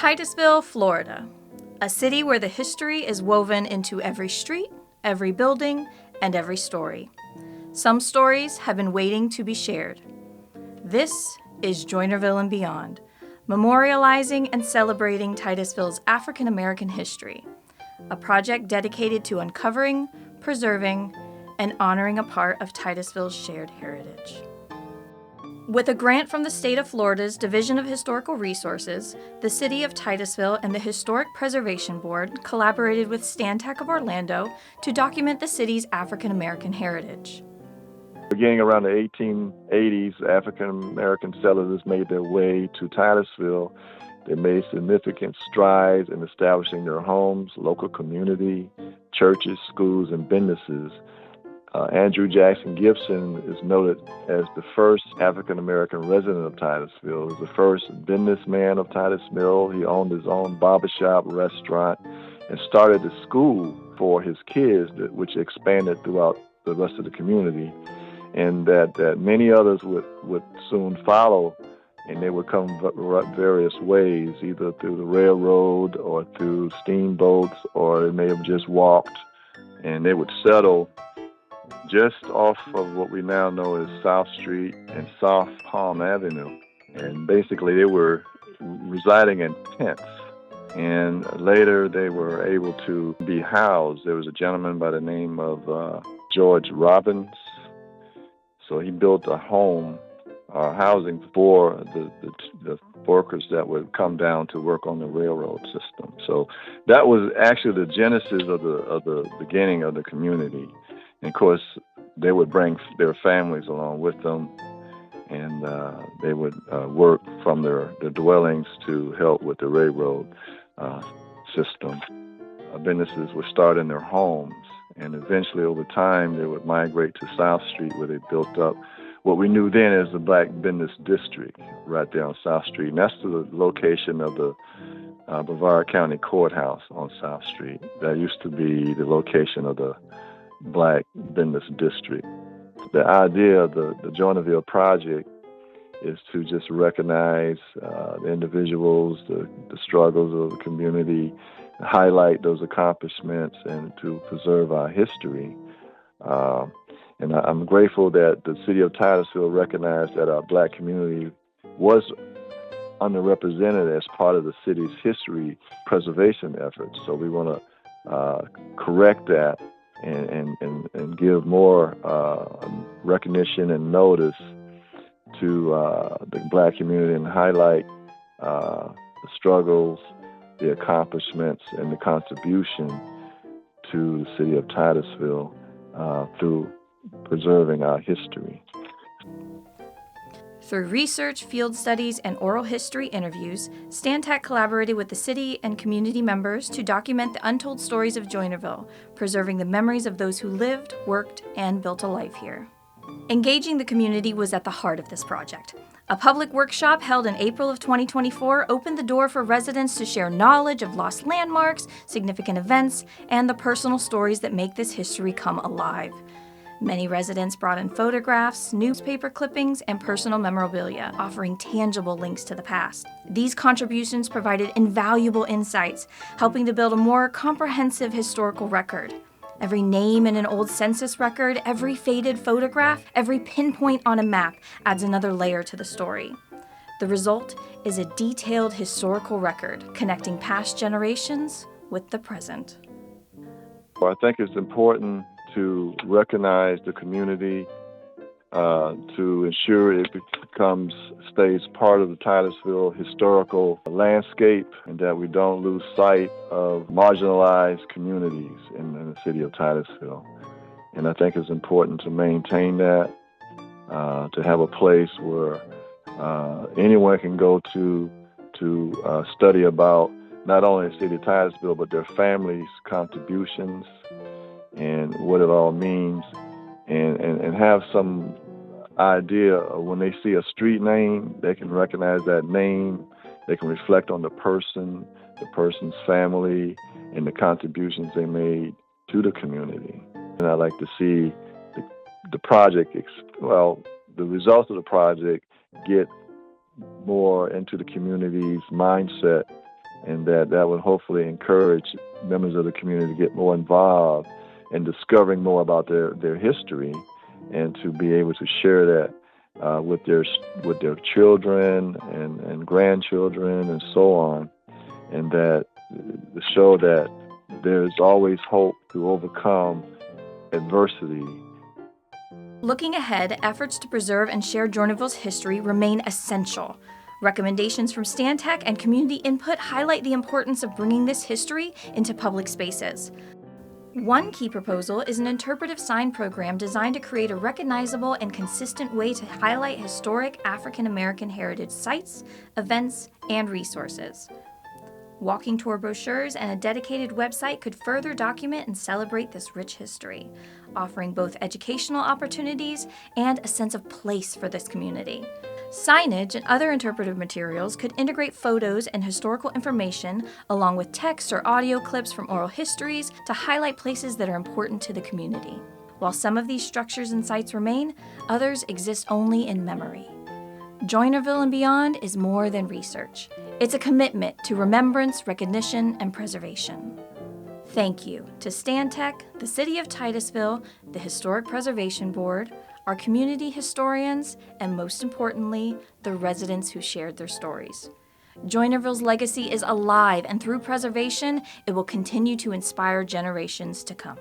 Titusville, Florida, a city where the history is woven into every street, every building, and every story. Some stories have been waiting to be shared. This is Joynerville and Beyond, memorializing and celebrating Titusville's African American history, a project dedicated to uncovering, preserving, and honoring a part of Titusville's shared heritage. With a grant from the state of Florida's Division of Historical Resources, the City of Titusville and the Historic Preservation Board collaborated with Stantec of Orlando to document the city's African American heritage. Beginning around the 1880s, African American settlers made their way to Titusville. They made significant strides in establishing their homes, local community, churches, schools, and businesses. Andrew Jackson Gibson is noted as the first African American resident of Titusville. He was the first businessman of Titusville. He owned his own barbershop, restaurant, and started a school for his kids, which expanded throughout the rest of the community. And that many others would soon follow, and they would come various ways, either through the railroad or through steamboats, or they may have just walked, and they would settle just off of what we now know as South Street and South Palm Avenue. And basically they were residing in tents. And later they were able to be housed. There was a gentleman by the name of George Robbins. So he built a home, housing for the workers that would come down to work on the railroad system. So that was actually the genesis of the beginning of the community. And of course, they would bring their families along with them, and they would work from their dwellings to help with the railroad system. Businesses would start in their homes, and eventually over time they would migrate to South Street, where they built up what we knew then as the Black Business District, right there on South Street. And that's the location of the Brevard County Courthouse on South Street. That used to be the location of the Black Business District. The idea of the Joynerville project is to just recognize the individuals, the struggles of the community, highlight those accomplishments, and to preserve our history. And I'm grateful that the city of Titusville recognized that our Black community was underrepresented as part of the city's history preservation efforts. So we want to correct that and give more recognition and notice to the Black community, and highlight the struggles, the accomplishments, and the contribution to the city of Titusville through preserving our history. Through research, field studies, and oral history interviews, Stantec collaborated with the city and community members to document the untold stories of Joynerville, preserving the memories of those who lived, worked, and built a life here. Engaging the community was at the heart of this project. A public workshop held in April of 2024 opened the door for residents to share knowledge of lost landmarks, significant events, and the personal stories that make this history come alive. Many residents brought in photographs, newspaper clippings, and personal memorabilia, offering tangible links to the past. These contributions provided invaluable insights, helping to build a more comprehensive historical record. Every name in an old census record, every faded photograph, every pinpoint on a map adds another layer to the story. The result is a detailed historical record connecting past generations with the present. Well, I think it's important to recognize the community, to ensure it stays part of the Titusville historical landscape, and that we don't lose sight of marginalized communities in the city of Titusville. And I think it's important to maintain that, to have a place where anyone can go to study about not only the city of Titusville, but their families' contributions and what it all means, and have some idea of when they see a street name, they can recognize that name, they can reflect on the person's family, and the contributions they made to the community. And I'd like to see the project, the results of the project get more into the community's mindset and that would hopefully encourage members of the community to get more involved in discovering more about their history, and to be able to share that with their children and grandchildren and so on, and that to show that there's always hope to overcome adversity. Looking ahead, efforts to preserve and share Joynerville's history remain essential. Recommendations from Stantec and community input highlight the importance of bringing this history into public spaces. One key proposal is an interpretive sign program designed to create a recognizable and consistent way to highlight historic African American heritage sites, events, and resources. Walking tour brochures and a dedicated website could further document and celebrate this rich history, offering both educational opportunities and a sense of place for this community. Signage and other interpretive materials could integrate photos and historical information along with text or audio clips from oral histories to highlight places that are important to the community. While some of these structures and sites remain, others exist only in memory. Joynerville and Beyond is more than research. It's a commitment to remembrance, recognition, and preservation. Thank you to Stantec, the City of Titusville, the Historic Preservation Board, our community historians, and most importantly, the residents who shared their stories. Joynerville's legacy is alive, and through preservation, it will continue to inspire generations to come.